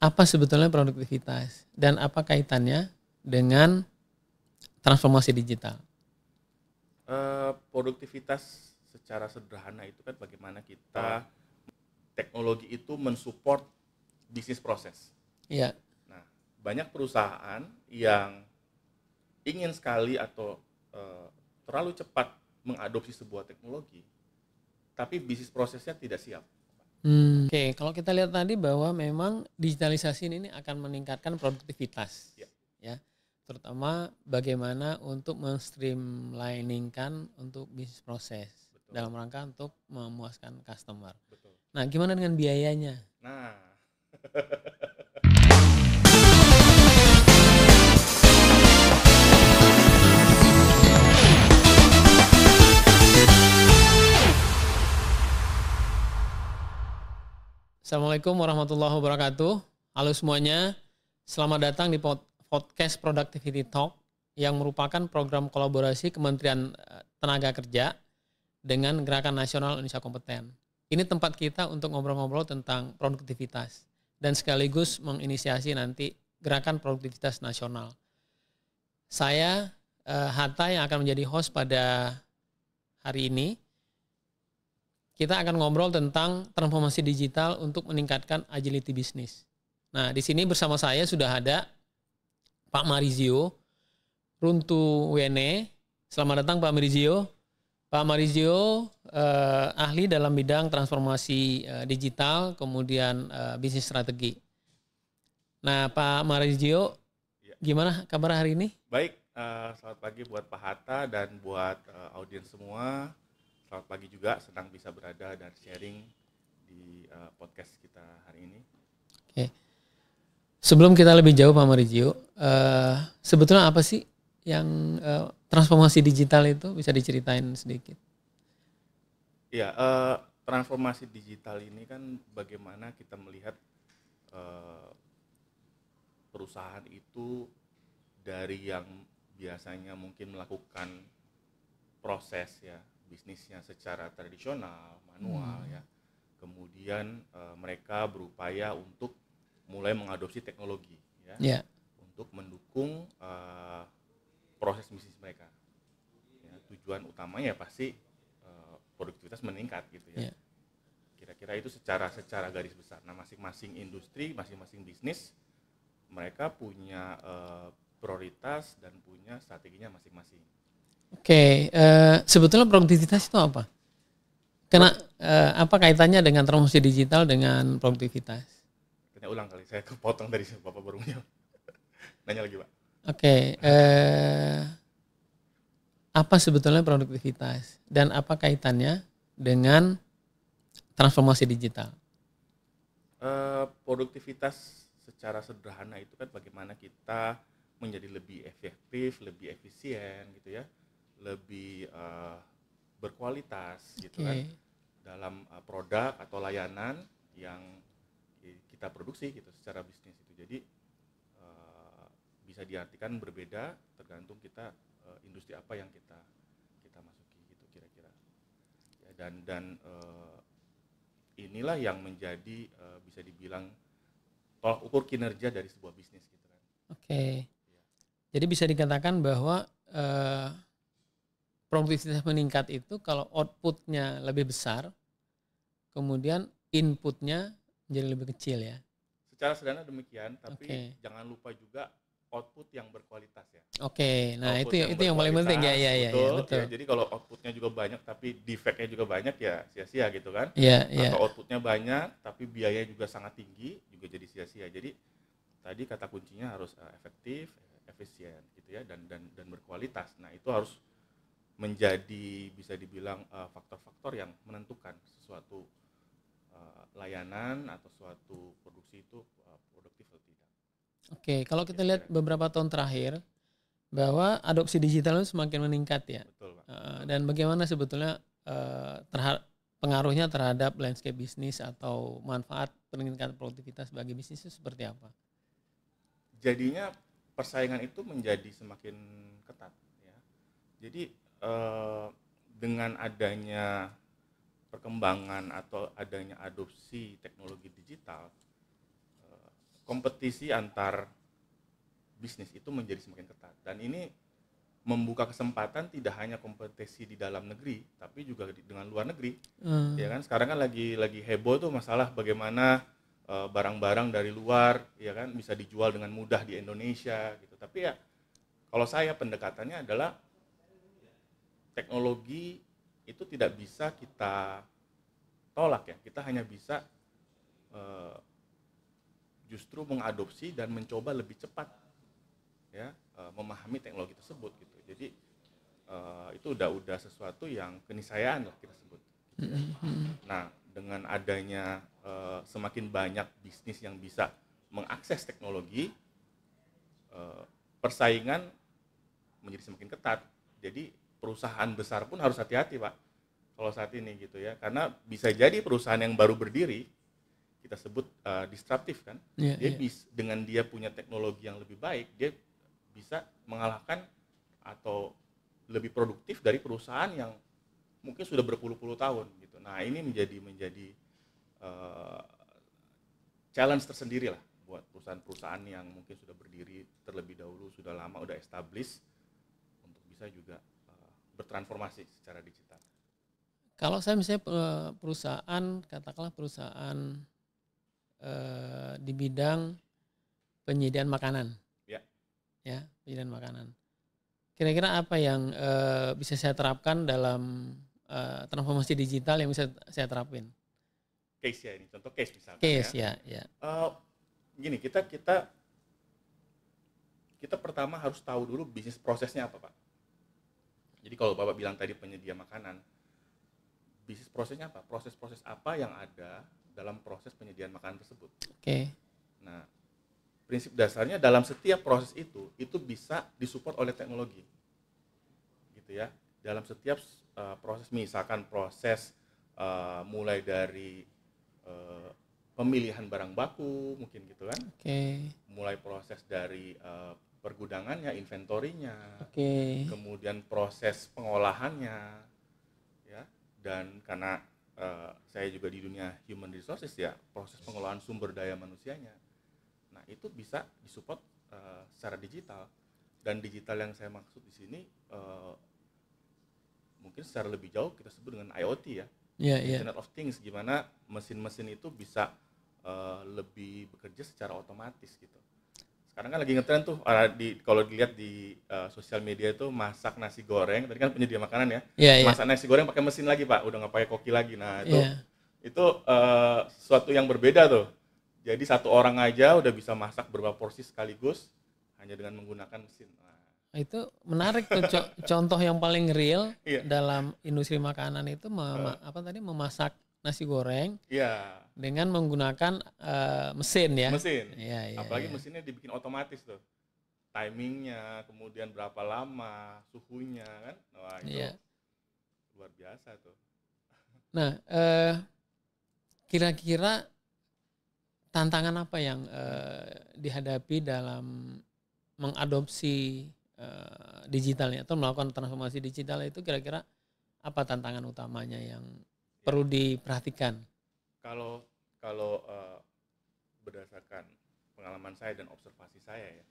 Apa sebetulnya produktivitas dan apa kaitannya dengan transformasi digital? Produktivitas secara sederhana itu kan bagaimana kita teknologi itu mensupport bisnis proses. Ya, Nah, banyak perusahaan yang ingin sekali atau terlalu cepat mengadopsi sebuah teknologi, tapi bisnis prosesnya tidak siap. Oke, kalau kita lihat tadi bahwa memang digitalisasi ini akan meningkatkan produktivitas, Ya, ya, terutama bagaimana untuk men-streamliningkan untuk bisnis proses betul, dalam rangka untuk memuaskan customer. betul. Nah, gimana dengan biayanya? Nah, Assalamualaikum warahmatullahi wabarakatuh. Halo semuanya, selamat datang di podcast Productivity Talk yang merupakan program kolaborasi Kementerian Tenaga Kerja dengan Gerakan Nasional Indonesia Kompeten. Ini tempat kita untuk ngobrol-ngobrol tentang produktivitas dan sekaligus menginisiasi nanti Gerakan Produktivitas Nasional. Saya Hatta yang akan menjadi host pada hari ini. Kita akan ngobrol tentang transformasi digital untuk meningkatkan agility bisnis. Nah, di sini bersama saya sudah ada Pak Marizio Runtu Wene. Selamat datang Pak Marizio. Pak Marizio ahli dalam bidang transformasi digital, kemudian bisnis strategi. Nah, Pak Marizio, ya. gimana kabar hari ini? Baik, selamat pagi buat Pak Hatta dan buat audiens semua. Selamat pagi juga, senang bisa berada dan sharing di podcast kita hari ini. Oke. Sebelum kita lebih jauh Pak Marizio, sebetulnya apa sih yang transformasi digital itu, bisa diceritain sedikit? Ya, transformasi digital ini kan bagaimana kita melihat perusahaan itu dari yang biasanya mungkin melakukan proses ya bisnisnya secara tradisional, manual ya. Kemudian mereka berupaya untuk mulai mengadopsi teknologi ya, Ya. untuk mendukung proses bisnis mereka. Ya, tujuan utamanya pasti produktivitas meningkat gitu ya. Ya. Kira-kira itu secara garis besar. Nah, masing-masing industri, masing-masing bisnis mereka punya prioritas dan punya strateginya masing-masing. Oke, sebetulnya produktivitas itu apa? Karena apa kaitannya dengan transformasi digital dengan produktivitas? Tanya ulang kali, saya kepotong dari Bapak baru menjawab. Nanya lagi Pak. Oke, apa sebetulnya produktivitas dan apa kaitannya dengan transformasi digital? Produktivitas secara sederhana itu kan bagaimana kita menjadi lebih efektif, lebih efisien gitu ya, lebih berkualitas gitu kan Oke, dalam produk atau layanan yang kita produksi gitu secara bisnis itu. Jadi bisa diartikan berbeda tergantung kita industri apa yang kita masuki gitu kira-kira. Ya, dan inilah yang menjadi bisa dibilang tolak ukur kinerja dari sebuah bisnis gitu kan. oke. Jadi bisa dikatakan bahwa produktivitas meningkat itu kalau outputnya lebih besar, kemudian inputnya menjadi lebih kecil ya. Secara sederhana demikian, tapi Oke. jangan lupa juga output yang berkualitas ya. Oke, nah Output yang itu yang paling penting ya, berkualitas, ya, ya, ya, betul. Ya, betul. jadi kalau outputnya juga banyak tapi defectnya juga banyak ya sia-sia gitu kan. Ya, ya. Atau outputnya banyak tapi biayanya juga sangat tinggi juga jadi sia-sia. Jadi tadi kata kuncinya harus efektif, efisien gitu ya dan berkualitas. Nah, itu harus menjadi bisa dibilang faktor-faktor yang menentukan sesuatu layanan atau suatu produksi itu produktif atau tidak. Oke, kalau kita lihat Kira-kira. beberapa tahun terakhir bahwa adopsi digital itu semakin meningkat ya. Betul Pak. Betul. Dan bagaimana sebetulnya pengaruhnya terhadap landscape bisnis atau manfaat peningkatan produktivitas bagi bisnis itu seperti apa? Jadinya persaingan itu menjadi semakin ketat ya. Jadi dengan adanya perkembangan atau adanya adopsi teknologi digital, kompetisi antar bisnis itu menjadi semakin ketat, dan ini membuka kesempatan tidak hanya kompetisi di dalam negeri tapi juga dengan luar negeri. Ya kan sekarang kan lagi heboh tuh masalah bagaimana barang-barang dari luar ya kan bisa dijual dengan mudah di Indonesia gitu. Tapi ya kalau saya pendekatannya adalah teknologi itu tidak bisa kita tolak ya, kita hanya bisa justru mengadopsi dan mencoba lebih cepat ya memahami teknologi tersebut gitu. Jadi itu udah sesuatu yang keniscayaan lah kita sebut gitu ya. Nah dengan adanya semakin banyak bisnis yang bisa mengakses teknologi, persaingan menjadi semakin ketat. Jadi perusahaan besar pun harus hati-hati Pak kalau saat ini gitu ya, karena bisa jadi perusahaan yang baru berdiri kita sebut disruptif kan, dengan dia punya teknologi yang lebih baik, dia bisa mengalahkan atau lebih produktif dari perusahaan yang mungkin sudah berpuluh-puluh tahun gitu. Nah ini menjadi challenge tersendiri lah buat perusahaan-perusahaan yang mungkin sudah berdiri terlebih dahulu, sudah lama, udah established, untuk bisa juga bertransformasi secara digital. Kalau saya misalnya perusahaan, katakanlah perusahaan di bidang penyediaan makanan, ya penyediaan makanan. Kira-kira apa yang bisa saya terapkan dalam transformasi digital yang bisa saya terapin? Case ya ini, contoh case misalkan. Case ya. Gini, kita pertama harus tahu dulu bisnis prosesnya apa Pak. Jadi kalau Bapak bilang tadi penyedia makanan, bisnis prosesnya apa? Proses-proses apa yang ada dalam proses penyediaan makanan tersebut. Nah, prinsip dasarnya dalam setiap proses itu bisa disupport oleh teknologi, gitu ya. Dalam setiap proses, misalkan proses mulai dari pemilihan barang baku, mungkin gitu kan. Mulai proses dari pergudangannya, inventorinya, kemudian proses pengolahannya, ya. Dan karena saya juga di dunia human resources ya, proses pengolahan sumber daya manusianya. Nah itu bisa disupport secara digital, dan digital yang saya maksud di sini mungkin secara lebih jauh kita sebut dengan IoT ya, Internet of Things, gimana mesin-mesin itu bisa lebih bekerja secara otomatis gitu. Sekarang kan lagi ngetren tuh kalau dilihat di sosial media itu masak nasi goreng, tadi kan penyedia makanan ya, masak nasi goreng pakai mesin lagi Pak, udah nggak pakai koki lagi. Nah itu sesuatu yang berbeda tuh. Jadi satu orang aja udah bisa masak berapa porsi sekaligus hanya dengan menggunakan mesin. Nah, itu menarik tuh contoh yang paling real dalam industri makanan itu memasak nasi goreng dengan menggunakan mesin ya. Apalagi mesinnya dibikin otomatis tuh. Timingnya, kemudian berapa lama, suhunya kan. Wah itu luar biasa tuh. Nah, kira-kira tantangan apa yang dihadapi dalam mengadopsi digitalnya atau melakukan transformasi digital itu, kira-kira apa tantangan utamanya yang perlu diperhatikan? Kalau berdasarkan pengalaman saya dan observasi saya ya,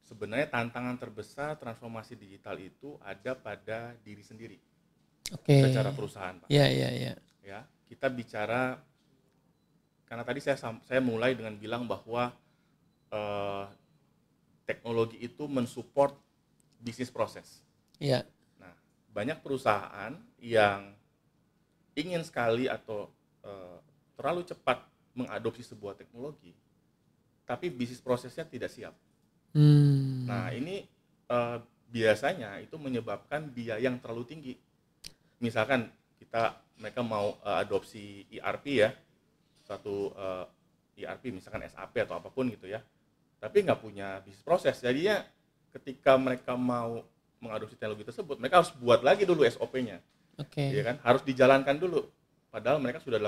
sebenarnya tantangan terbesar transformasi digital itu ada pada diri sendiri. Secara perusahaan Pak. Ya, kita bicara, karena tadi saya mulai dengan bilang bahwa teknologi itu mensupport bisnis proses. Nah, banyak perusahaan yang ingin sekali atau terlalu cepat mengadopsi sebuah teknologi, tapi bisnis prosesnya tidak siap. Nah, ini biasanya itu menyebabkan biaya yang terlalu tinggi. Misalkan mereka mau adopsi ERP ya, suatu ERP misalkan SAP atau apapun gitu ya, tapi nggak punya bisnis proses. Jadinya ketika mereka mau mengadopsi teknologi tersebut, mereka harus buat lagi dulu SOP-nya, ya kan, harus dijalankan dulu. Padahal mereka sudah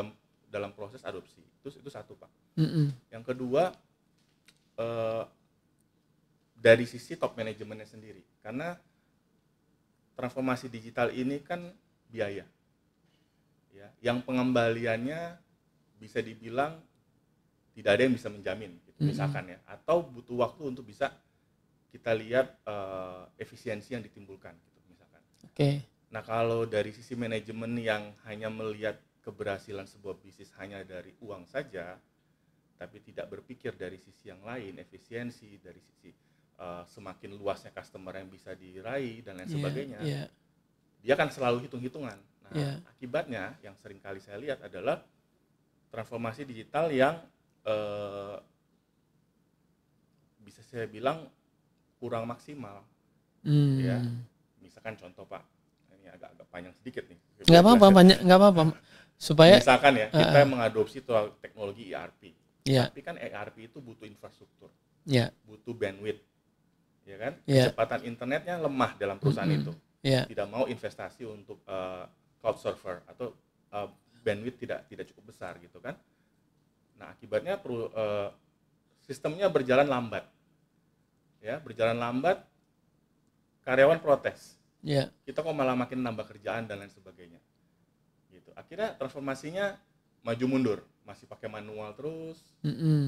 dalam proses adopsi. Itu satu Pak. Yang kedua, dari sisi top manajemennya sendiri, karena transformasi digital ini kan biaya, ya, yang pengembaliannya bisa dibilang tidak ada yang bisa menjamin gitu, misalkan ya, atau butuh waktu untuk bisa kita lihat efisiensi yang ditimbulkan gitu misalkan. Nah kalau dari sisi manajemen yang hanya melihat keberhasilan sebuah bisnis hanya dari uang saja, tapi tidak berpikir dari sisi yang lain, efisiensi, dari sisi semakin luasnya customer yang bisa diraih dan lain sebagainya, dia akan selalu hitung-hitungan. Nah akibatnya yang sering kali saya lihat adalah transformasi digital yang bisa saya bilang kurang maksimal. Ya, misalkan contoh Pak, ini agak panjang sedikit nih. Nggak apa-apa, nggak apa-apa. Supaya misalkan ya kita mengadopsi teknologi ERP. Tapi kan ERP itu butuh infrastruktur, butuh bandwidth, ya kan? Kecepatan internetnya lemah dalam perusahaan itu. Tidak mau investasi untuk cloud server atau bandwidth tidak cukup besar gitu kan? Nah akibatnya sistemnya berjalan lambat. Ya, berjalan lambat, karyawan protes. Kita kok malah makin nambah kerjaan dan lain sebagainya. Gitu. Akhirnya transformasinya maju mundur, masih pakai manual terus,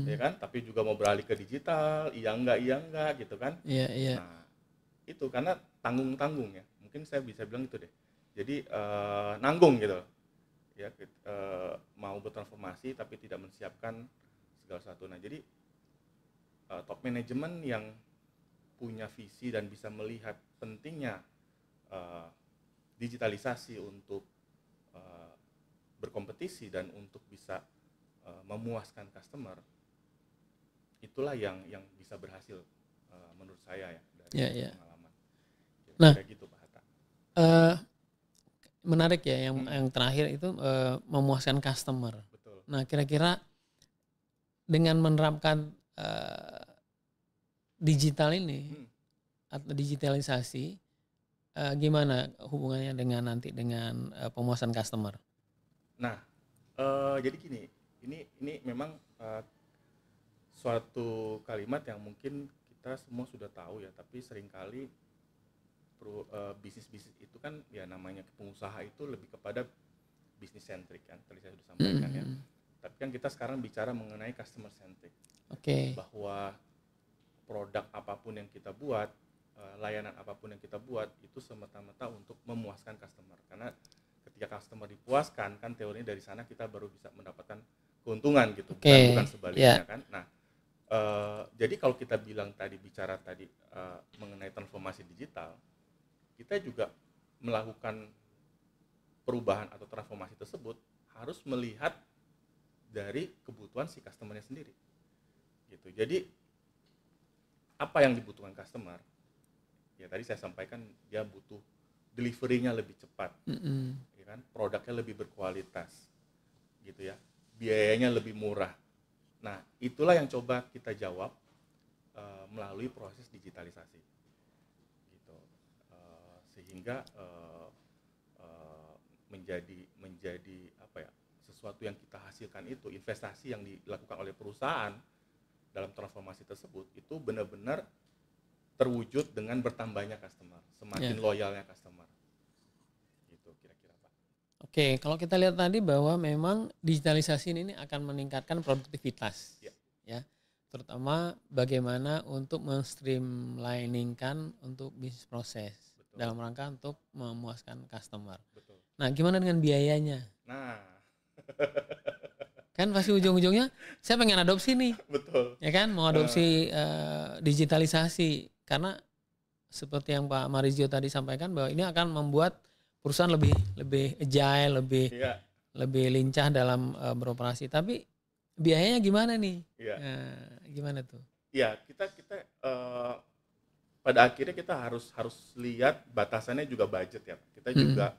ya kan? Tapi juga mau beralih ke digital, iya enggak gitu kan? Nah, itu karena tanggung ya. Mungkin saya bisa bilang itu deh. Jadi nanggung gitu. Ya, mau bertransformasi tapi tidak menyiapkan segala sesuatu. Nah, jadi top manajemen yang punya visi dan bisa melihat pentingnya digitalisasi untuk berkompetisi dan untuk bisa memuaskan customer, itulah yang bisa berhasil menurut saya ya dari pengalaman. Nah, kayak gitu Pak Hatta. Menarik ya yang terakhir itu memuaskan customer. Betul. Nah, kira-kira dengan menerapkan digital ini atau digitalisasi, gimana hubungannya dengan pemuasan customer? Nah, jadi gini, ini memang suatu kalimat yang mungkin kita semua sudah tahu ya, tapi seringkali bisnis itu kan ya namanya pengusaha itu lebih kepada bisnis centric kan, tadi saya sudah sampaikan ya. Tapi kan kita sekarang bicara mengenai customer centric. Bahwa produk apapun yang kita buat, layanan apapun yang kita buat itu semata-mata untuk memuaskan customer. Karena ketika customer dipuaskan kan teorinya dari sana kita baru bisa mendapatkan keuntungan gitu, bukan sebaliknya kan. Nah, jadi kalau kita bicara tadi mengenai transformasi digital, kita juga melakukan perubahan atau transformasi tersebut harus melihat dari kebutuhan si customer-nya sendiri. Gitu. Jadi apa yang dibutuhkan customer? Ya tadi saya sampaikan dia butuh delivery-nya lebih cepat, ya kan? Produknya lebih berkualitas, gitu ya. Biayanya lebih murah. Nah, itulah yang coba kita jawab melalui proses digitalisasi, gitu. Sehingga menjadi apa ya? Sesuatu yang kita hasilkan itu investasi yang dilakukan oleh perusahaan dalam transformasi tersebut itu benar-benar terwujud dengan bertambahnya customer, semakin loyalnya customer. Gitu kira-kira Pak. Kalau kita lihat tadi bahwa memang digitalisasi ini akan meningkatkan produktivitas. Ya. Terutama bagaimana untuk men-streamliningkan untuk bisnis proses. Betul. Dalam rangka untuk memuaskan customer. Betul. Nah, gimana dengan biayanya? Nah, kan pasti ujung-ujungnya saya pengen adopsi nih. Betul. Ya kan, mau adopsi digitalisasi karena seperti yang Pak Marizio tadi sampaikan bahwa ini akan membuat perusahaan lebih agile, lebih lincah dalam beroperasi. Tapi biayanya gimana nih? Gimana tuh? Ya, kita pada akhirnya kita harus lihat batasannya juga budget ya. Kita juga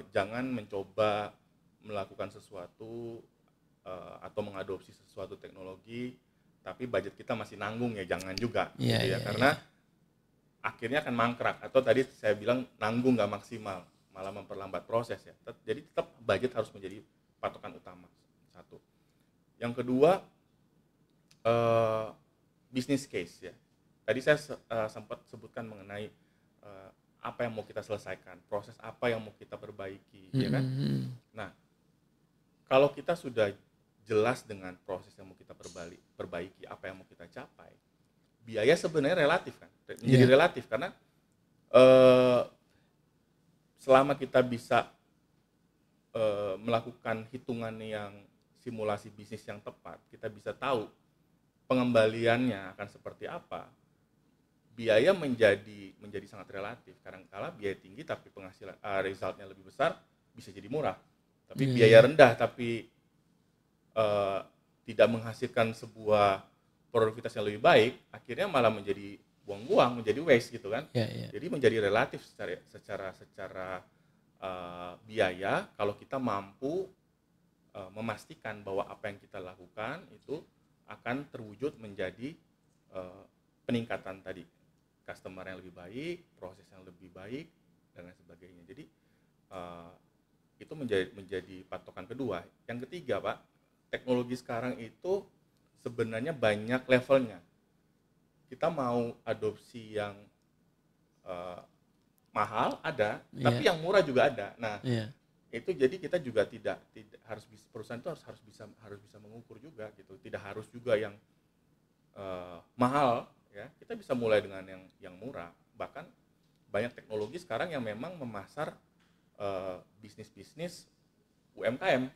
jangan mencoba melakukan sesuatu atau mengadopsi sesuatu teknologi tapi budget kita masih nanggung ya, jangan juga karena akhirnya akan mangkrak atau tadi saya bilang nanggung nggak maksimal malah memperlambat proses ya. Jadi tetap budget harus menjadi patokan utama, satu. Yang kedua business case ya. Tadi saya sempat sebutkan mengenai apa yang mau kita selesaikan, proses apa yang mau kita perbaiki, ya kan? Nah, kalau kita sudah jelas dengan proses yang mau kita perbaiki, apa yang mau kita capai, biaya sebenarnya relatif kan, menjadi relatif karena selama kita bisa melakukan hitungan yang simulasi bisnis yang tepat, kita bisa tahu pengembaliannya akan seperti apa. Biaya menjadi sangat relatif. Kadang-kala biaya tinggi tapi penghasilan resultnya lebih besar bisa jadi murah. Tapi biaya rendah tapi tidak menghasilkan sebuah produktivitas yang lebih baik, akhirnya malah menjadi buang-buang, menjadi waste gitu kan. Jadi menjadi relatif secara biaya kalau kita mampu memastikan bahwa apa yang kita lakukan itu akan terwujud menjadi peningkatan tadi, customer yang lebih baik, proses yang lebih baik dan lain sebagainya. Jadi itu menjadi patokan kedua. Yang ketiga, Pak, teknologi sekarang itu sebenarnya banyak levelnya. Kita mau adopsi yang mahal ada, tapi yang murah juga ada. Nah, itu jadi kita juga tidak harus perusahaan itu harus bisa mengukur juga gitu. Tidak harus juga yang mahal ya. Kita bisa mulai dengan yang murah. Bahkan banyak teknologi sekarang yang memang memasar bisnis UMKM.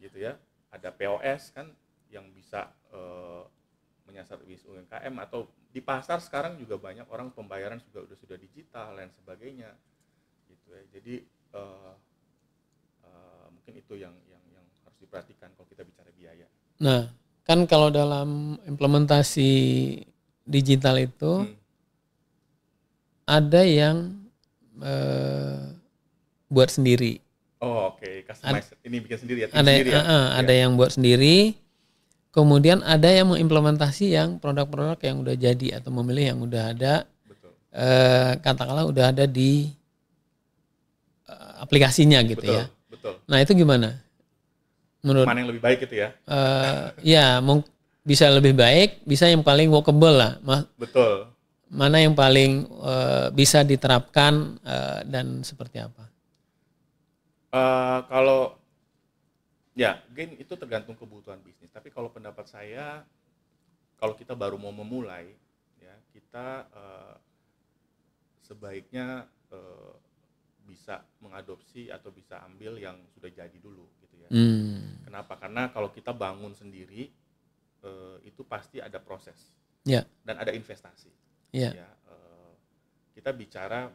Gitu ya. Ada POS kan yang bisa menyasar bisnis UMKM, atau di pasar sekarang juga banyak orang pembayaran sudah digital dan sebagainya gitu ya. Jadi mungkin itu yang harus diperhatikan kalau kita bicara biaya. Nah, kan kalau dalam implementasi digital itu ada yang buat sendiri. Oh, oke. Customize. Ini bikin sendiri ya? Ada yang buat sendiri. Kemudian ada yang mengimplementasi yang produk-produk yang udah jadi atau memilih yang udah ada. Betul. Katakanlah udah ada di aplikasinya gitu. Betul, ya. Betul. Nah, itu gimana? Menurut mana yang lebih baik itu ya? Bisa lebih baik, bisa yang paling workable lah. Betul. Mana yang paling bisa diterapkan dan seperti apa? Kalau ya, again itu tergantung kebutuhan bisnis. Tapi kalau pendapat saya, kalau kita baru mau memulai, ya kita sebaiknya bisa mengadopsi atau bisa ambil yang sudah jadi dulu, gitu ya. Kenapa? Karena kalau kita bangun sendiri, itu pasti ada proses dan ada investasi. Ya, kita bicara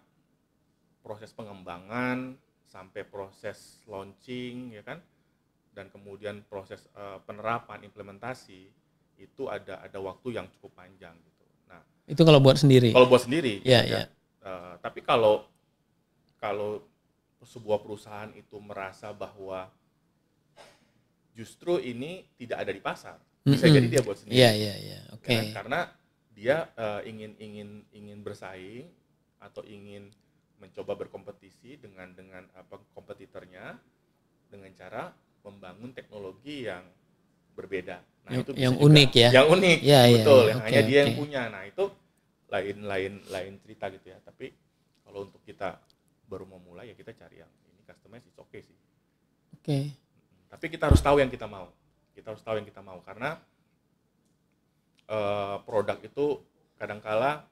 proses pengembangan sampai proses launching, ya kan, dan kemudian proses penerapan implementasi itu ada waktu yang cukup panjang gitu. Nah, itu kalau buat sendiri. Kalau buat sendiri, ya. Tapi kalau sebuah perusahaan itu merasa bahwa justru ini tidak ada di pasar, bisa jadi dia buat sendiri. Oke. Ya, karena dia ingin bersaing atau ingin mencoba berkompetisi dengan kompetitornya dengan cara membangun teknologi yang berbeda. Nah, itu yang unik ya. Yang unik, betul. Yang hanya dia yang punya. Nah, itu lain cerita gitu ya. Tapi kalau untuk kita baru mau mulai, ya kita cari yang ini customize, it's okay sih. Oke. Tapi kita harus tahu yang kita mau. Karena produk itu kadangkala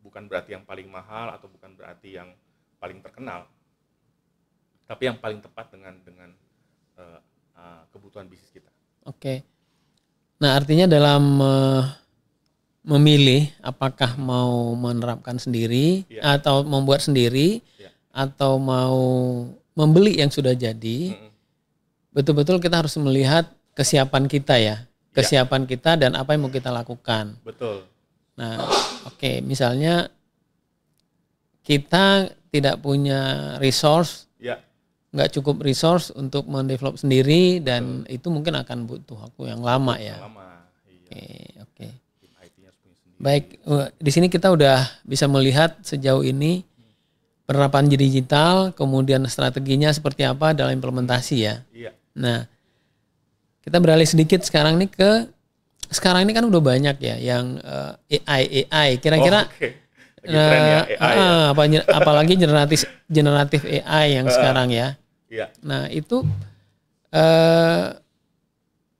bukan berarti yang paling mahal atau bukan berarti yang paling terkenal, tapi yang paling tepat dengan kebutuhan bisnis kita. Oke. Nah, artinya dalam memilih apakah mau menerapkan sendiri atau membuat sendiri atau mau membeli yang sudah jadi, betul-betul kita harus melihat kesiapan kita ya. Kesiapan kita dan apa yang mau kita lakukan. Betul. Nah, oke, misalnya kita tidak punya resource, nggak cukup resource untuk mendevelop sendiri dan itu mungkin akan butuh waktu yang lama ya. Oke. Baik, di sini kita udah bisa melihat sejauh ini penerapan digital, kemudian strateginya seperti apa dalam implementasi ya. Nah, kita beralih sedikit sekarang ini kan udah banyak ya yang AI. Kira-kira apalagi generatif AI yang sekarang ya. Nah, itu Eh,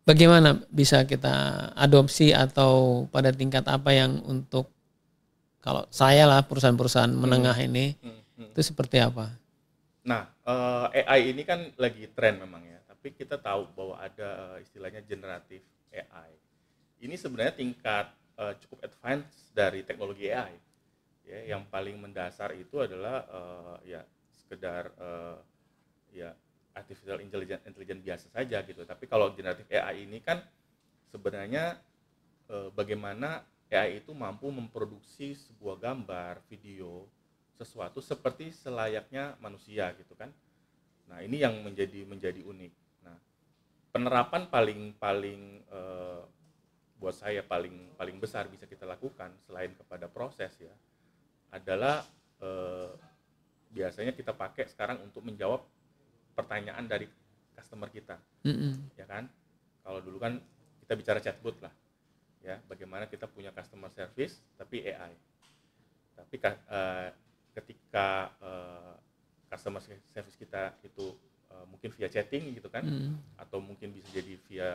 Bagaimana bisa kita adopsi atau pada tingkat apa yang untuk kalau saya lah perusahaan-perusahaan menengah ini itu seperti apa? Nah, AI ini kan lagi tren memang ya, tapi kita tahu bahwa ada istilahnya generatif AI. Ini sebenarnya tingkat cukup advance dari teknologi AI. Ya, yang paling mendasar itu adalah ya sekedar ya artificial intelligence biasa saja gitu. Tapi kalau generatif AI ini kan sebenarnya bagaimana AI itu mampu memproduksi sebuah gambar, video, sesuatu seperti selayaknya manusia gitu kan. Nah, ini yang menjadi unik. Nah, penerapan paling paling buat saya paling paling besar bisa kita lakukan selain kepada proses ya adalah eh, biasanya kita pakai sekarang untuk menjawab pertanyaan dari customer kita, Mm-mm. ya kan? Kalau dulu kan kita bicara chatbot lah, ya. Bagaimana kita punya customer service tapi AI. Tapi ketika customer service kita itu mungkin via chatting gitu kan, Mm. atau mungkin bisa jadi via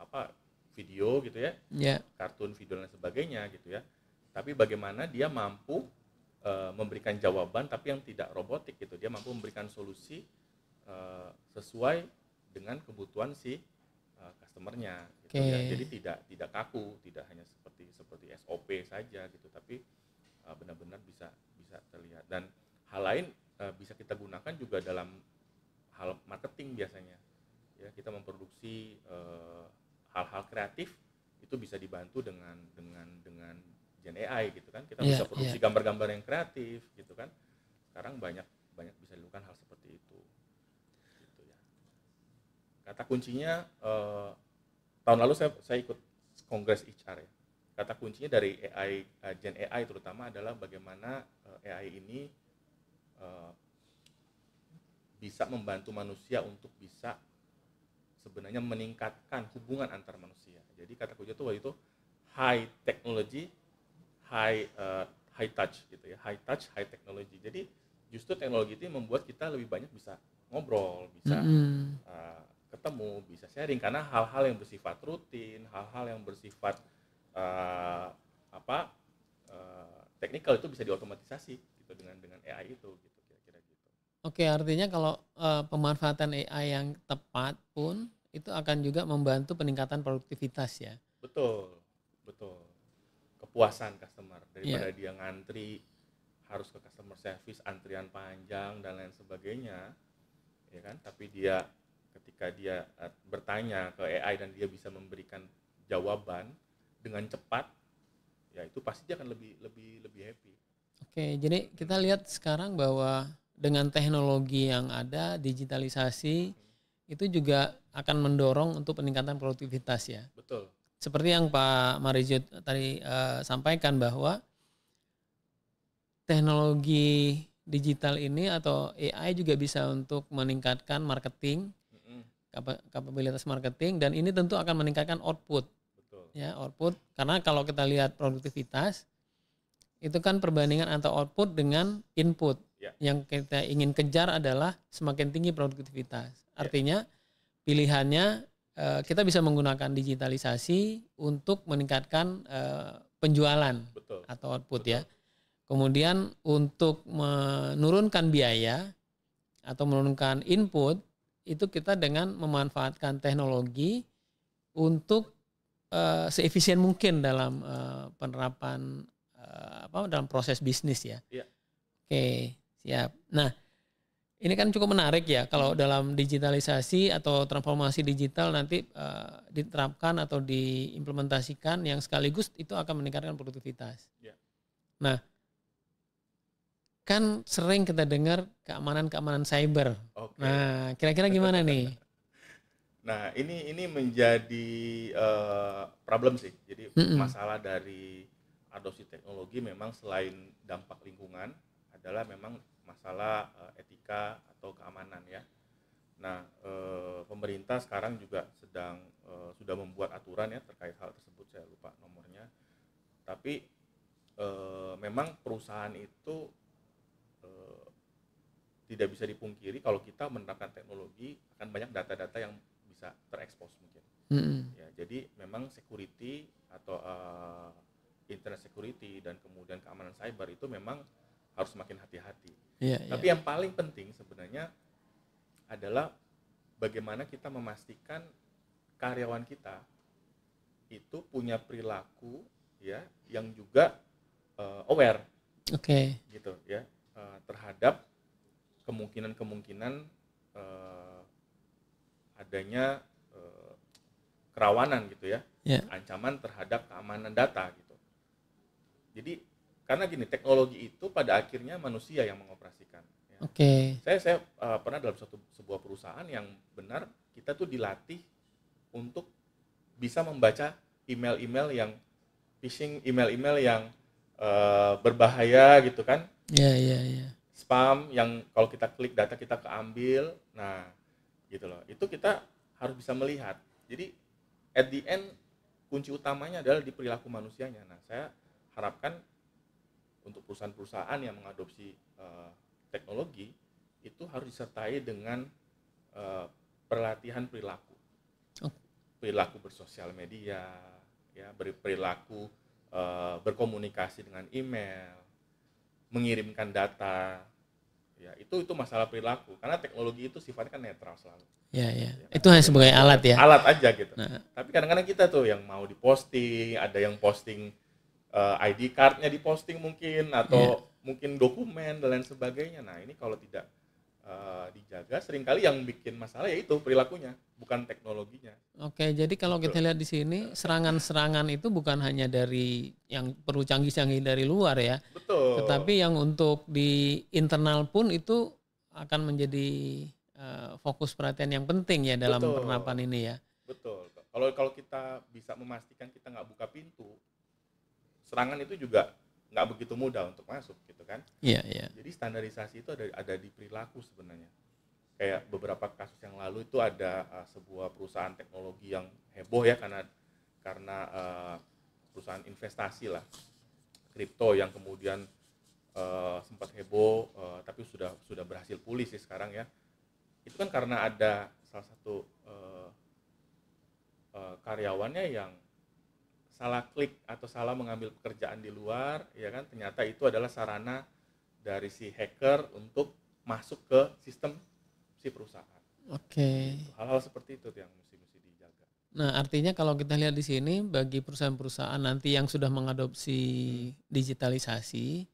apa video gitu ya, Ya, kartun video dan sebagainya gitu ya. Tapi bagaimana dia mampu memberikan jawaban tapi yang tidak robotik gitu. Dia mampu memberikan solusi sesuai dengan kebutuhan si customernya gitu ya. oke. Jadi tidak kaku, tidak hanya seperti SOP saja gitu, tapi benar-benar bisa bisa terlihat. Dan hal lain bisa kita gunakan juga dalam hal marketing biasanya. Ya, kita memproduksi hal-hal kreatif itu bisa dibantu dengan Gen AI gitu kan. Kita Iya, bisa iya. produksi gambar-gambar yang kreatif gitu kan. Sekarang banyak banyak bisa dilakukan hal seperti itu gitu ya. Kata kuncinya tahun lalu saya ikut kongres HR ya. Kata kuncinya dari AI Gen AI terutama adalah bagaimana AI ini eh, bisa membantu manusia untuk bisa sebenarnya meningkatkan hubungan antar manusia. Jadi kata kunci itu waktu itu high technology, high touch gitu ya, high touch, high technology. Jadi justru teknologi itu membuat kita lebih banyak bisa ngobrol, bisa Mm-mm. ketemu, bisa sharing karena hal-hal yang bersifat rutin, hal-hal yang bersifat uh, apa teknikal itu bisa diotomatisasi gitu dengan AI itu gitu kira-kira gitu. Oke, artinya kalau pemanfaatan AI yang tepat pun itu akan juga membantu peningkatan produktivitas ya. Betul, betul. Kepuasan customer Iya. daripada dia ngantri harus ke customer service antrian panjang dan lain sebagainya ya kan, tapi dia ketika dia bertanya ke AI dan dia bisa memberikan jawaban dengan cepat ya itu pasti dia akan lebih lebih lebih happy. Oke, jadi kita lihat sekarang bahwa dengan teknologi yang ada, digitalisasi itu juga akan mendorong untuk peningkatan produktivitas ya. Betul. Seperti yang Pak Marizio tadi sampaikan bahwa teknologi digital ini atau AI juga bisa untuk meningkatkan marketing, kapabilitas marketing, dan ini tentu akan meningkatkan output. Betul. Ya, output karena kalau kita lihat produktivitas itu kan perbandingan antara output dengan input. Ya. Yang kita ingin kejar adalah semakin tinggi produktivitas. Ya. Artinya pilihannya kita bisa menggunakan digitalisasi untuk meningkatkan penjualan Betul. atau output Betul. ya. Kemudian untuk menurunkan biaya atau menurunkan input itu kita dengan memanfaatkan teknologi untuk seefisien mungkin dalam penerapan dalam proses bisnis ya. Ya. Oke, siap. Nah, ini kan cukup menarik ya kalau dalam digitalisasi atau transformasi digital nanti diterapkan atau diimplementasikan yang sekaligus itu akan meningkatkan produktivitas. Ya. Nah, kan sering kita dengar keamanan cyber. Oke. Nah, kira-kira gimana nih? Nah, ini menjadi problem sih. Jadi Mm-mm. masalah dari adopsi teknologi memang selain dampak lingkungan adalah memang masalah etika atau keamanan ya. Nah, pemerintah sekarang juga sedang sudah membuat aturan ya terkait hal tersebut, saya lupa nomornya. Tapi memang perusahaan itu tidak bisa dipungkiri kalau kita menerapkan teknologi akan banyak data-data yang bisa terekspos mungkin. Ya, jadi memang security atau internet security dan kemudian keamanan cyber itu memang harus semakin hati-hati. Tapi yang paling penting sebenarnya adalah bagaimana kita memastikan karyawan kita itu punya perilaku ya yang juga aware, gitu ya, terhadap kemungkinan adanya kerawanan gitu ya, ancaman terhadap keamanan data gitu. Jadi karena gini, teknologi itu pada akhirnya manusia yang mengoperasikan. Ya. Saya pernah dalam sebuah perusahaan yang benar kita tuh dilatih untuk bisa membaca email-email yang phishing, email-email yang berbahaya gitu kan. Spam yang kalau kita klik data kita keambil. Nah, gitu loh. Itu kita harus bisa melihat. Jadi at the end kunci utamanya adalah di perilaku manusianya. Nah, saya harapkan untuk perusahaan-perusahaan yang mengadopsi teknologi itu harus disertai dengan pelatihan perilaku. Perilaku bersosial media, ya, perilaku berkomunikasi dengan email, mengirimkan data, ya itu masalah perilaku karena teknologi itu sifatnya kan netral selalu. Ya, itu hanya sebagai alat ya. Alat aja gitu. Nah. Tapi kadang-kadang kita tuh yang mau diposting, ada yang posting ID card-nya diposting mungkin atau mungkin dokumen dan lain sebagainya. Nah ini kalau tidak dijaga, seringkali yang bikin masalah yaitu perilakunya, bukan teknologinya. Jadi kalau kita lihat di sini serangan-serangan itu bukan hanya dari yang perlu canggih-canggih dari luar ya. Betul. Tetapi yang untuk di internal pun itu akan menjadi fokus perhatian yang penting ya dalam penerapan ini ya. Betul. Kalau kita bisa memastikan kita nggak buka pintu, serangan itu juga nggak begitu mudah untuk masuk gitu kan. Iya. Jadi standarisasi itu ada di perilaku sebenarnya. Kayak beberapa kasus yang lalu itu ada sebuah perusahaan teknologi yang heboh ya karena perusahaan investasi lah kripto yang kemudian sempat heboh tapi sudah berhasil pulih sih sekarang ya. Itu kan karena ada salah satu karyawannya yang salah klik atau salah mengambil pekerjaan di luar, ya kan, ternyata itu adalah sarana dari si hacker untuk masuk ke sistem si perusahaan. Hal-hal seperti itu yang mesti dijaga. Nah, artinya kalau kita lihat di sini bagi perusahaan-perusahaan nanti yang sudah mengadopsi digitalisasi,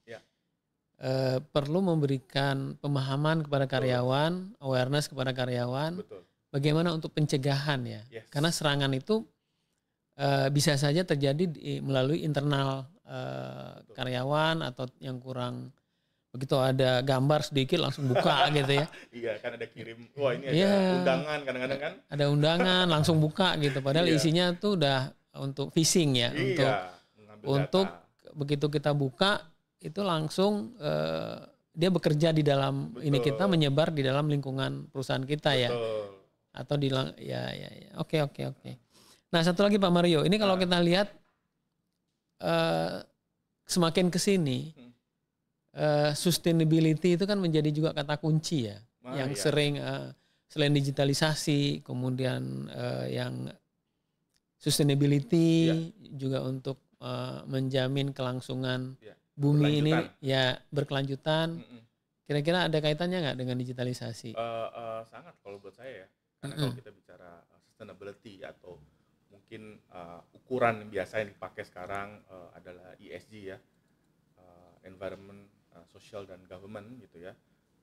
perlu memberikan pemahaman kepada karyawan, awareness kepada karyawan, bagaimana untuk pencegahan ya, karena serangan itu bisa saja terjadi melalui internal karyawan atau yang kurang begitu ada gambar sedikit langsung buka gitu ya. Iya kan ada kirim, wah ini ada undangan kadang-kadang kan. Ada undangan langsung buka gitu padahal isinya tuh udah untuk phishing ya, untuk begitu kita buka itu langsung dia bekerja di dalam ini kita menyebar di dalam lingkungan perusahaan kita ya. Atau di Oke. Nah, satu lagi Pak Mario, ini kalau kita lihat semakin ke sini sustainability itu kan menjadi juga kata kunci ya, yang sering selain digitalisasi, kemudian yang sustainability juga untuk menjamin kelangsungan bumi ini ya berkelanjutan. Kira-kira ada kaitannya nggak dengan digitalisasi? Sangat kalau buat saya ya, karena kalau kita bicara sustainability atau mungkin ukuran yang biasa yang dipakai sekarang adalah ESG ya, environment, social dan government gitu ya.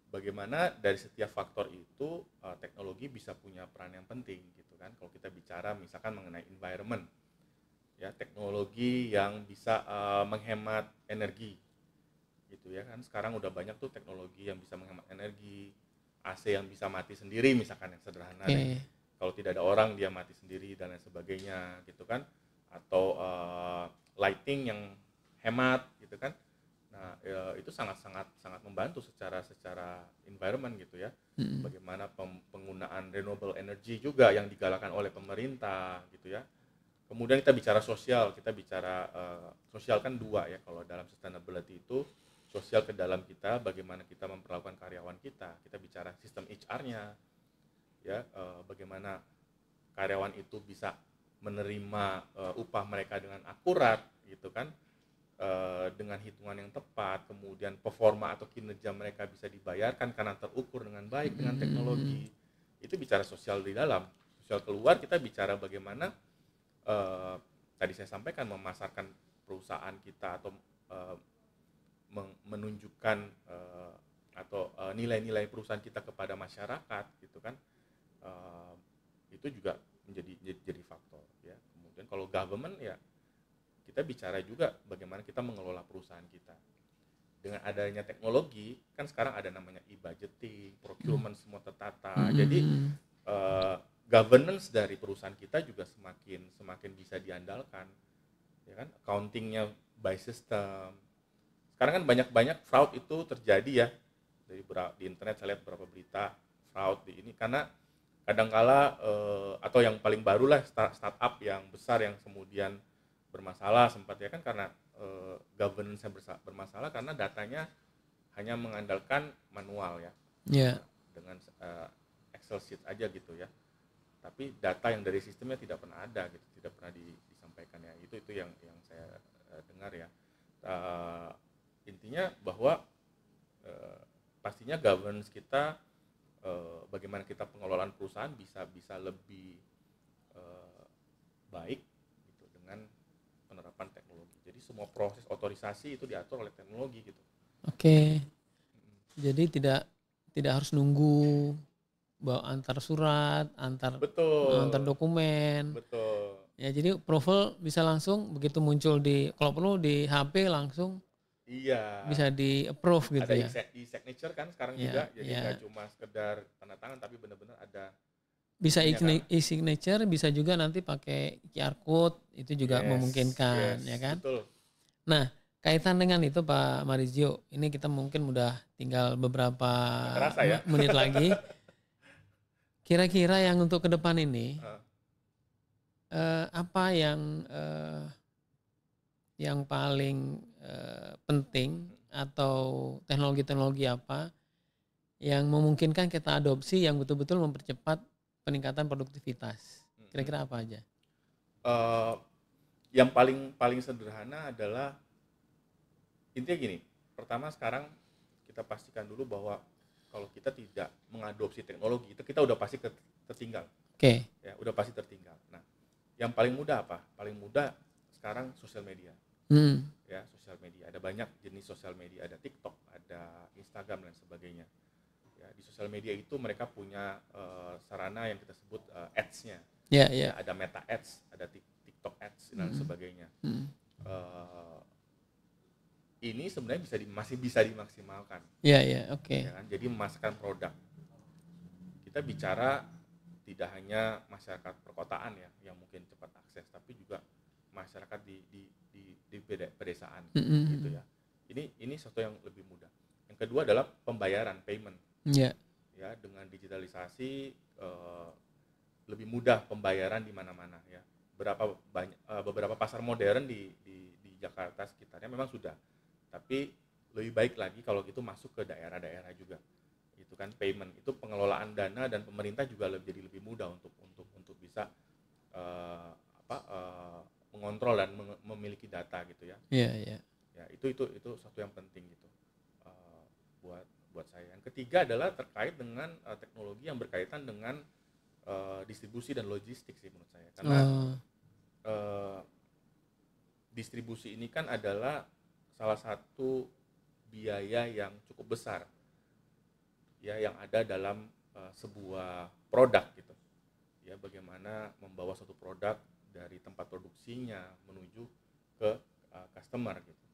Bagaimana dari setiap faktor itu teknologi bisa punya peran yang penting gitu kan. Kalau kita bicara misalkan mengenai environment ya, teknologi yang bisa menghemat energi gitu ya kan. Sekarang udah banyak tuh teknologi yang bisa menghemat energi, AC yang bisa mati sendiri misalkan yang sederhana deh. Kalau tidak ada orang dia mati sendiri dan lain sebagainya gitu kan, atau lighting yang hemat gitu kan. Nah itu sangat membantu secara environment gitu ya. Bagaimana penggunaan renewable energy juga yang digalakan oleh pemerintah gitu ya. Kemudian kita bicara sosial, kita bicara sosial kan dua ya kalau dalam sustainability itu, sosial ke dalam kita, bagaimana kita memperlakukan karyawan kita bicara sistem HR-nya, ya, bagaimana karyawan itu bisa menerima upah mereka dengan akurat gitu kan, dengan hitungan yang tepat, kemudian performa atau kinerja mereka bisa dibayarkan karena terukur dengan baik dengan teknologi. Itu bicara sosial di dalam. Sosial keluar kita bicara bagaimana tadi saya sampaikan memasarkan perusahaan kita atau menunjukkan atau nilai-nilai perusahaan kita kepada masyarakat gitu kan. Itu juga menjadi faktor ya. Kemudian kalau government ya kita bicara juga bagaimana kita mengelola perusahaan kita. Dengan adanya teknologi, kan sekarang ada namanya e-budgeting, procurement semua tertata. Jadi governance dari perusahaan kita juga semakin bisa diandalkan. Ya kan? Accountingnya by system. Sekarang kan banyak fraud itu terjadi ya. Di internet saya lihat beberapa berita fraud di ini karena kadangkala atau yang paling baru lah startup yang besar yang kemudian bermasalah sempat ya kan karena governance-nya bermasalah karena datanya hanya mengandalkan manual ya. Yeah. Dengan Excel sheet aja gitu ya. Tapi data yang dari sistemnya tidak pernah ada gitu, tidak pernah disampaikan ya. Itu yang saya dengar ya. Intinya bahwa pastinya governance kita bagaimana kita pengelolaan perusahaan bisa lebih baik gitu dengan penerapan teknologi. Jadi semua proses otorisasi itu diatur oleh teknologi gitu. Oke. Jadi tidak harus nunggu bawa antar surat, antar dokumen. Betul. Ya, jadi approval bisa langsung begitu muncul kalau perlu di HP langsung. Iya. Bisa di approve gitu ya. Ada e-signature kan sekarang juga. Jadi nggak cuma sekedar tanda tangan tapi benar-benar ada. Bisa e-signature, bisa juga nanti pakai QR code, itu juga memungkinkan ya kan. Betul. Nah, kaitan dengan itu Pak Marizio, ini kita mungkin udah tinggal beberapa menit lagi. Kira-kira yang untuk ke depan ini apa yang paling penting atau teknologi-teknologi apa yang memungkinkan kita adopsi yang betul-betul mempercepat peningkatan produktivitas? Kira-kira apa aja? Yang paling sederhana adalah intinya gini. Pertama sekarang kita pastikan dulu bahwa kalau kita tidak mengadopsi teknologi itu kita udah pasti tertinggal. Oke. Ya, udah pasti tertinggal. Nah, yang paling mudah apa? Paling mudah sekarang sosial media. Ya, sosial media. Ada banyak jenis sosial media. Ada TikTok, ada Instagram dan sebagainya. Ya, di sosial media itu mereka punya sarana yang kita sebut ads-nya. Ya. Ada Meta Ads, ada TikTok Ads dan sebagainya. Ini sebenarnya masih bisa dimaksimalkan. Oke. Ya kan? Jadi memasarkan produk. Kita bicara tidak hanya masyarakat perkotaan ya yang mungkin cepat akses, tapi juga masyarakat di pedesaan gitu ya. Ini sesuatu yang lebih mudah. Yang kedua adalah pembayaran, payment. Ya, dengan digitalisasi lebih mudah pembayaran di mana-mana ya. Beberapa pasar modern di Jakarta sekitarnya memang sudah. Tapi lebih baik lagi kalau itu masuk ke daerah-daerah juga. Itu kan payment, itu pengelolaan dana dan pemerintah juga jadi lebih mudah untuk bisa mengontrol dan memiliki data gitu ya. Iya. Ya, itu satu yang penting gitu. Buat saya. Yang ketiga adalah terkait dengan teknologi yang berkaitan dengan distribusi dan logistik sih menurut saya. Karena distribusi ini kan adalah salah satu biaya yang cukup besar ya yang ada dalam sebuah produk gitu ya, bagaimana membawa suatu produk dari tempat produksinya menuju ke customer gitu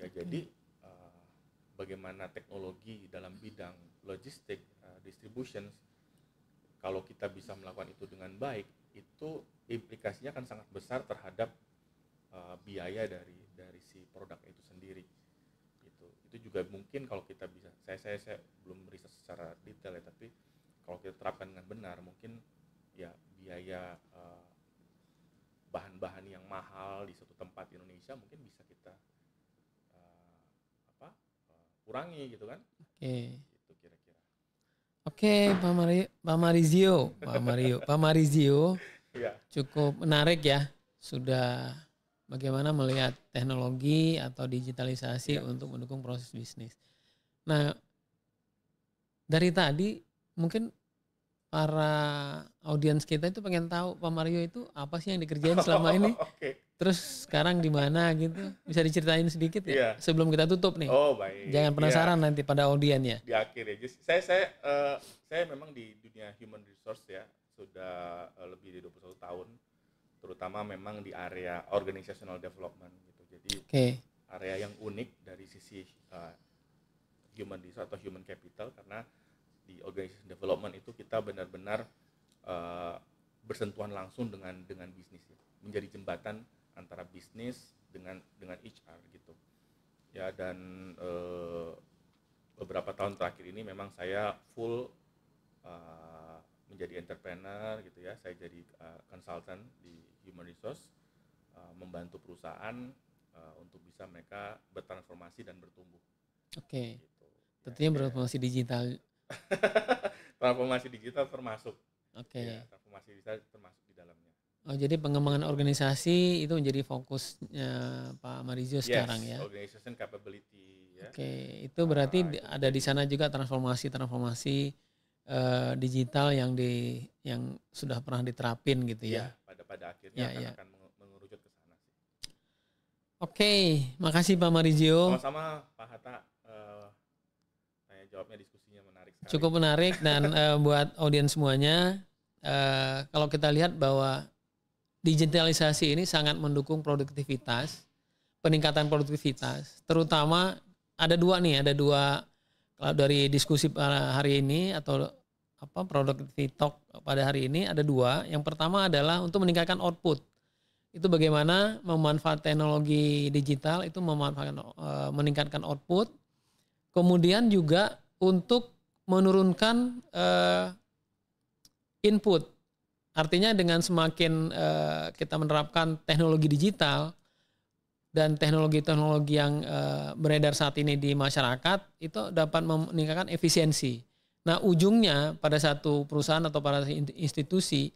ya. Jadi bagaimana teknologi dalam bidang logistik distribution, kalau kita bisa melakukan itu dengan baik, itu implikasinya akan sangat besar terhadap biaya dari si produk itu sendiri. Itu juga mungkin kalau kita bisa, saya belum riset secara detail ya, tapi kalau kita terapkan dengan benar mungkin ya biaya bahan-bahan yang mahal di suatu tempat di Indonesia mungkin bisa kita kurangi gitu kan. Oke. Itu kira-kira. Oke, Pak Marizio, Iya. cukup menarik ya. Sudah bagaimana melihat teknologi atau digitalisasi untuk mendukung proses bisnis. Nah, dari tadi mungkin para audiens kita itu pengen tahu Pak Mario itu apa sih yang dikerjain selama ini. Oke. Terus sekarang di mana gitu. Bisa diceritain sedikit ya? Iya. Sebelum kita tutup nih. Oh, baik. Jangan penasaran nanti pada audiennya. Di akhir ya. Saya memang di dunia human resource ya sudah lebih dari 21 tahun. Terutama memang di area organizational development gitu. Jadi area yang unik dari sisi human resource atau human capital, karena di organization development itu kita benar-benar bersentuhan langsung dengan bisnis ya. Menjadi jembatan antara bisnis dengan HR gitu. Ya, dan beberapa tahun terakhir ini memang saya full menjadi entrepreneur gitu ya. Saya jadi consultant di human resource, membantu perusahaan untuk bisa mereka bertransformasi dan bertumbuh. Oke. Gitu. Tentunya bertransformasi digital. Transformasi digital termasuk. Oke. Ya, transformasi digital termasuk di dalamnya. Oh, jadi pengembangan organisasi itu menjadi fokusnya Pak Marizio sekarang ya. Organization capability ya. Oke, itu berarti ada di sana juga transformasi digital yang sudah pernah diterapin gitu ya. Pada akhirnya akan mengerucut ke sana sih. Oke, makasih Pak Marizio. Sama-sama Pak Hatta. Saya jawabnya diskusinya menarik sekali. Cukup menarik dan buat audiens semuanya, kalau kita lihat bahwa digitalisasi ini sangat mendukung produktivitas, peningkatan produktivitas, terutama ada dua kalau dari diskusi hari ini atau productivity talk pada hari ini ada dua. Yang pertama adalah untuk meningkatkan output. Itu bagaimana memanfaatkan teknologi digital itu meningkatkan output. Kemudian juga untuk menurunkan input. Artinya dengan semakin kita menerapkan teknologi digital dan teknologi-teknologi yang beredar saat ini di masyarakat itu dapat meningkatkan efisiensi. Nah, ujungnya pada satu perusahaan atau pada institusi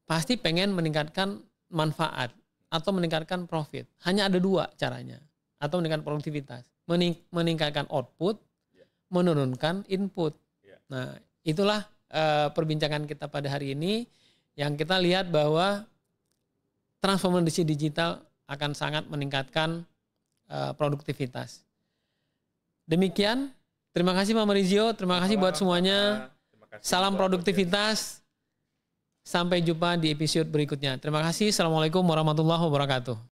pasti pengen meningkatkan manfaat atau meningkatkan profit. Hanya ada dua caranya. Atau meningkatkan produktivitas. Meningkatkan output, menurunkan input. Nah, itulah perbincangan kita pada hari ini yang kita lihat bahwa transformasi digital akan sangat meningkatkan produktivitas. Demikian, terima kasih Pak Marizio, terima kasih buat semuanya. Salam produktivitas. Sampai jumpa di episode berikutnya. Terima kasih. Assalamualaikum warahmatullahi wabarakatuh.